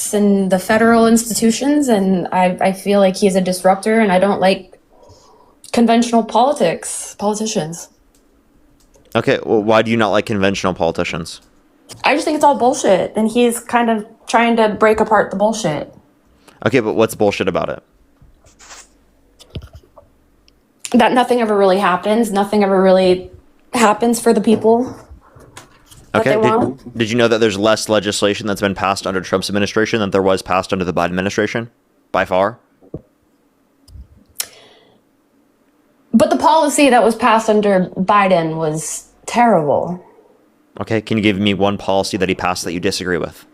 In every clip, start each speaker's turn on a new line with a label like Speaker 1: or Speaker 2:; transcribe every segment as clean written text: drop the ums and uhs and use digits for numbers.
Speaker 1: rights and the federal institutions, and I feel like he's a disruptor, and I don't like conventional politicians.
Speaker 2: Okay, well, why do you not like conventional politicians?
Speaker 1: I just think it's all bullshit, and he's kind of trying to break apart the bullshit.
Speaker 2: Okay, but what's bullshit about it?
Speaker 1: That nothing ever really happens. Nothing ever really happens for the people.
Speaker 2: Okay, did you know that there's less legislation that's been passed under Trump's administration than there was passed under the Biden administration? By far?
Speaker 1: But the policy that was passed under Biden was terrible.
Speaker 2: Okay, can you give me one policy that he passed that you disagree with?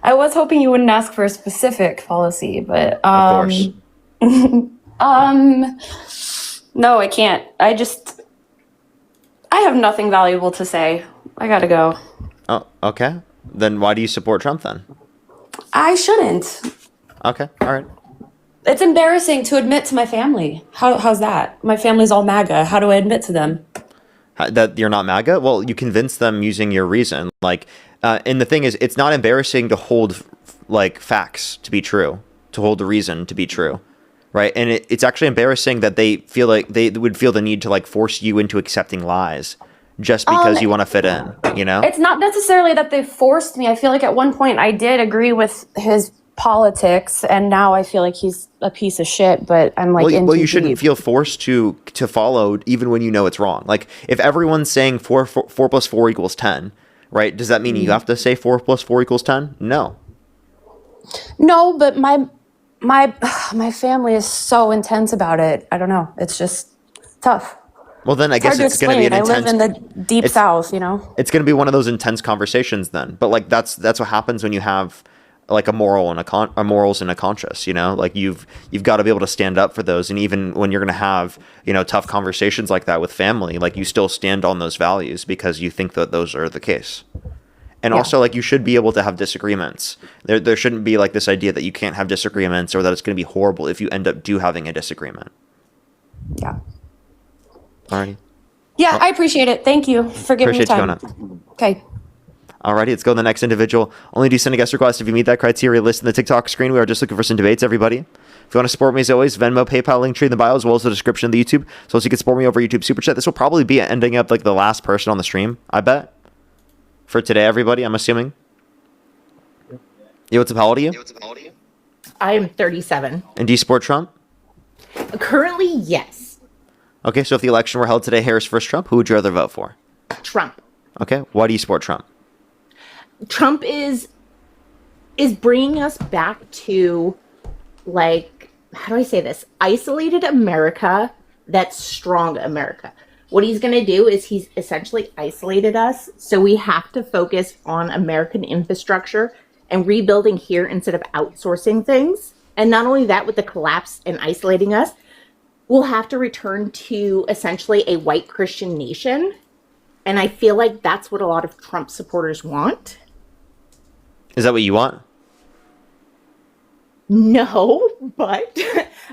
Speaker 1: I was hoping you wouldn't ask for a specific policy, but
Speaker 2: Of course.
Speaker 1: No, I can't. I have nothing valuable to say. I gotta go.
Speaker 2: Oh, okay. Then why do you support Trump then?
Speaker 1: I shouldn't.
Speaker 2: Okay, all right.
Speaker 1: It's embarrassing to admit to my family. How's that? My family's all MAGA. How do I admit to them?
Speaker 2: That you're not MAGA? Well, you convince them using your reason. And the thing is, it's not embarrassing to hold facts to be true, to hold the reason to be true, right? And it's actually embarrassing that they feel like they would feel the need to force you into accepting lies just because you want to fit in, you know?
Speaker 1: It's not necessarily that they forced me. I feel like at one point I did agree with his politics, and now I feel like he's a piece of shit, but I'm
Speaker 2: well, you shouldn't feel forced to follow even when you know it's wrong. Like, if everyone's saying 4 plus 4 equals 10, right? Does that mean you have to say 4 plus 4 equals 10? No.
Speaker 1: No, but my family is so intense about it. I don't know. It's just tough.
Speaker 2: Well, then I guess it's going to be an intense...
Speaker 1: I live in the deep South, you know?
Speaker 2: It's going to be one of those intense conversations then. But that's what happens when you have a moral and a morals and a conscience, you know? Like, you've got to be able to stand up for those. And even when you're going to have, tough conversations like that with family, you still stand on those values because you think that those are the case. And also, you should be able to have disagreements. There shouldn't be this idea that you can't have disagreements or that it's going to be horrible if you end up having a disagreement.
Speaker 1: Yeah.
Speaker 2: Alrighty.
Speaker 1: Yeah, I appreciate it. Thank you for giving me time. Okay.
Speaker 2: Alrighty, let's go to the next individual. Only do send a guest request if you meet that criteria listed in the TikTok screen. We are just looking for some debates, everybody. If you want to support me, as always, Venmo, PayPal, link tree in the bio, as well as the description of the YouTube. So you can support me over YouTube Super Chat. This will probably be ending up the last person on the stream, I bet. For today, everybody, I'm assuming. Yo, what's up? How old are you?
Speaker 3: I am 37.
Speaker 2: And do you support Trump?
Speaker 3: Currently, yes.
Speaker 2: Okay, so if the election were held today, Harris versus Trump, who would you rather vote for?
Speaker 3: Trump.
Speaker 2: Okay, why do you support Trump?
Speaker 3: Trump is bringing us back to, how do I say this? Isolated America that's strong America. What he's going to do is he's essentially isolated us, so we have to focus on American infrastructure and rebuilding here instead of outsourcing things. And not only that, with the collapse and isolating us, we'll have to return to essentially a white Christian nation. And I feel like that's what a lot of Trump supporters want.
Speaker 2: Is that what you want?
Speaker 3: No, but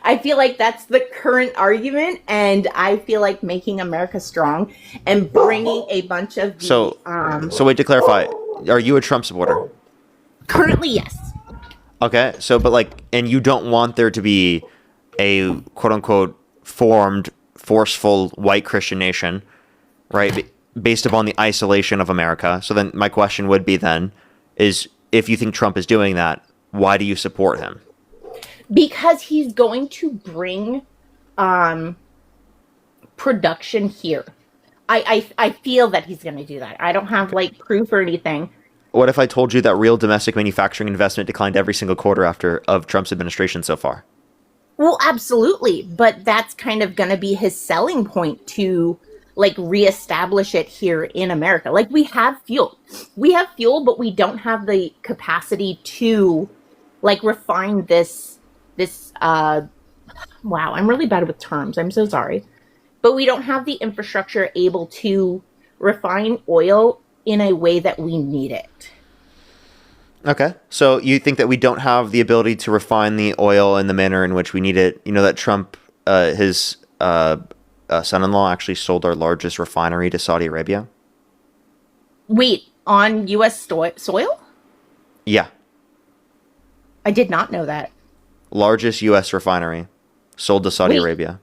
Speaker 3: I feel like that's the current argument. And I feel like making America strong and bringing a bunch of...
Speaker 2: So wait, to clarify, are you a Trump supporter?
Speaker 3: Currently, yes.
Speaker 2: Okay, so and you don't want there to be a quote-unquote formed, forceful white Christian nation, right, based upon the isolation of America. So then my question would be then, is if you think Trump is doing that, why do you support him?
Speaker 3: Because he's going to bring production here. I feel that he's going to do that. I don't have proof or anything.
Speaker 2: What if I told you that real domestic manufacturing investment declined every single quarter of Trump's administration so far?
Speaker 3: Well, absolutely. But that's kind of going to be his selling point to reestablish it here in America. We have fuel. We have fuel, but we don't have the capacity to refine this, wow, I'm really bad with terms. I'm so sorry. But we don't have the infrastructure able to refine oil in a way that we need it.
Speaker 2: Okay. So you think that we don't have the ability to refine the oil in the manner in which we need it? You know that Trump, his son-in-law actually sold our largest refinery to Saudi Arabia?
Speaker 3: Wait, on U.S. soil?
Speaker 2: Yeah.
Speaker 3: I did not know that.
Speaker 2: Largest U.S. refinery sold to Saudi
Speaker 3: Wait.
Speaker 2: Arabia.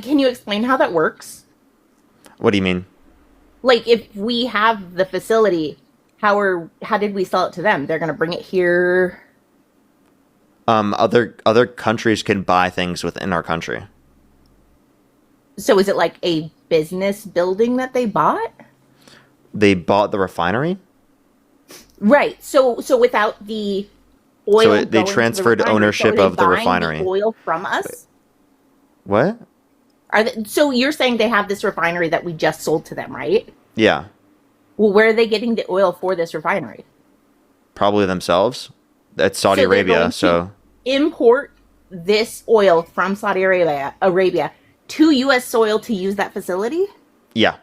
Speaker 3: Can you explain how that works?
Speaker 2: What do you mean?
Speaker 3: Like, if we have the facility, how did we sell it to them? They're going to bring it here.
Speaker 2: Other countries can buy things within our country.
Speaker 3: So is it like a business building that they bought?
Speaker 2: They bought the refinery?
Speaker 3: Right. So without the oil,
Speaker 2: So they
Speaker 3: going to the
Speaker 2: transferred
Speaker 3: refinery,
Speaker 2: ownership
Speaker 3: are they
Speaker 2: of the
Speaker 3: buying
Speaker 2: refinery.
Speaker 3: oil from us?
Speaker 2: What?
Speaker 3: So you're saying they have this refinery that we just sold to them, right?
Speaker 2: Yeah.
Speaker 3: Well, where are they getting the oil for this refinery?
Speaker 2: Probably themselves. That's Saudi
Speaker 3: So they're
Speaker 2: Arabia,
Speaker 3: going to
Speaker 2: so
Speaker 3: import this oil from Saudi Arabia to U.S. soil to use that facility?
Speaker 2: yeah.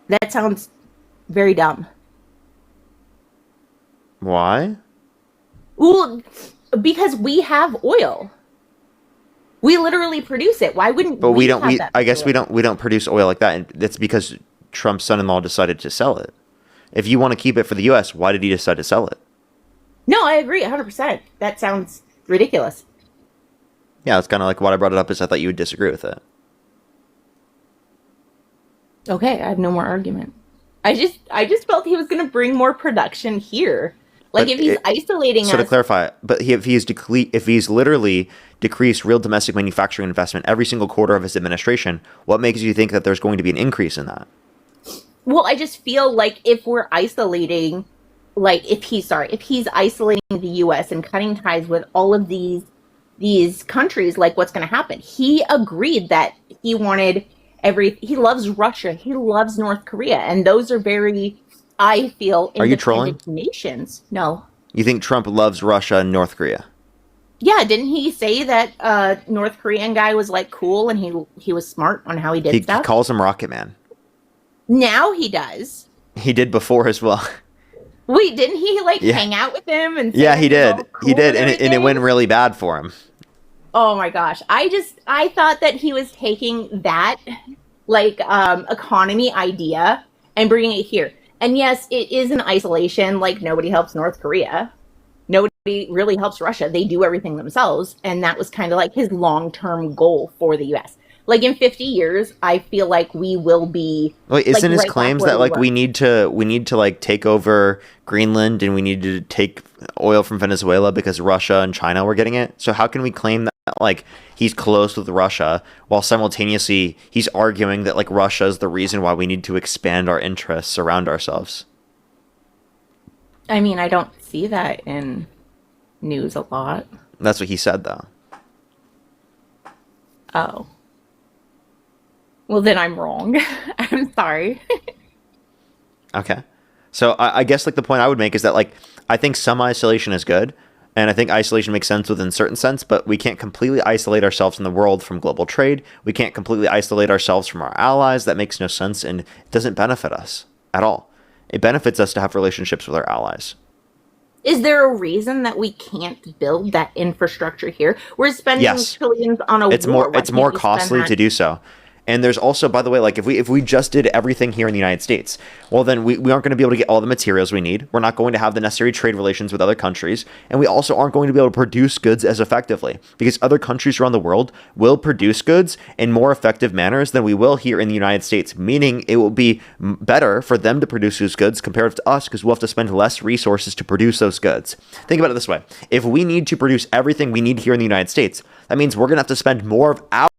Speaker 3: That sounds very dumb.
Speaker 2: Why?
Speaker 3: Well, because we have oil. We literally produce it. Why wouldn't
Speaker 2: But we don't.
Speaker 3: have that
Speaker 2: I guess
Speaker 3: facility?
Speaker 2: we don't produce oil like that, and that's because Trump's son-in-law decided to sell it. If you want to keep it for the U.S., why did he decide to sell it?
Speaker 3: No, I agree 100%. That sounds ridiculous.
Speaker 2: Yeah, it's kind of like what I brought it up is I thought you would disagree with it.
Speaker 3: Okay, I have no more argument. I just felt he was going to bring more production here. Like,
Speaker 2: But
Speaker 3: if he's isolating
Speaker 2: So to
Speaker 3: us,
Speaker 2: clarify, but if he's literally decreased real domestic manufacturing investment every single quarter of his administration, what makes you think that there's going to be an increase in that?
Speaker 3: well, I just feel like if we're isolating, like if he's isolating the U.S. and cutting ties with all of these countries, like what's going to happen? He agreed that he wanted he loves Russia, he loves North Korea, and those are very, I feel,
Speaker 2: Are you trolling?
Speaker 3: independent nations. No.
Speaker 2: You think Trump loves Russia and North Korea?
Speaker 3: Yeah, didn't he say that North Korean guy was like cool and he was smart on how he did
Speaker 2: He
Speaker 3: stuff?
Speaker 2: calls him Rocket Man.
Speaker 3: Now he does.
Speaker 2: He did before as well.
Speaker 3: Wait, didn't he like
Speaker 2: Yeah.
Speaker 3: hang out with him and say
Speaker 2: Yeah,
Speaker 3: that
Speaker 2: he
Speaker 3: was all
Speaker 2: did.
Speaker 3: cool
Speaker 2: He did, and it
Speaker 3: everything?
Speaker 2: went really bad for him.
Speaker 3: Oh my gosh. I thought that he was taking that like economy idea and bringing it here. And yes, it is an isolation. Like, nobody helps North Korea. Nobody really helps Russia. They do everything themselves. And that was kind of like his long-term goal for the US. Like, in 50 years, I feel like we will be
Speaker 2: Wait, isn't his
Speaker 3: right back
Speaker 2: claims
Speaker 3: where
Speaker 2: that like
Speaker 3: were.
Speaker 2: we need to like take over Greenland and we need to take oil from Venezuela because Russia and China were getting it? So how can we claim that like he's close with Russia while simultaneously he's arguing that like Russia is the reason why we need to expand our interests around ourselves?
Speaker 3: I mean, I don't see that in news a lot.
Speaker 2: That's what he said though.
Speaker 3: Oh. Well, then I'm wrong. I'm sorry.
Speaker 2: Okay. So I guess like the point I would make is that like I think some isolation is good, and I think isolation makes sense within certain sense, but we can't completely isolate ourselves in the world from global trade. We can't completely isolate ourselves from our allies. That makes no sense, and it doesn't benefit us at all. It benefits us to have relationships with our allies.
Speaker 3: Is there a reason that we can't build that infrastructure here? We're spending
Speaker 2: Yes.
Speaker 3: trillions on a
Speaker 2: It's
Speaker 3: war.
Speaker 2: more
Speaker 3: Why
Speaker 2: it's
Speaker 3: can't
Speaker 2: more
Speaker 3: we spend
Speaker 2: costly
Speaker 3: that?
Speaker 2: to do so. And there's also, by the way, like if we just did everything here in the United States, well, then we aren't going to be able to get all the materials we need. We're not going to have the necessary trade relations with other countries. And we also aren't going to be able to produce goods as effectively because other countries around the world will produce goods in more effective manners than we will here in the United States, meaning it will be better for them to produce those goods compared to us because we'll have to spend less resources to produce those goods. Think about it this way. If we need to produce everything we need here in the United States, that means we're going to have to spend more of our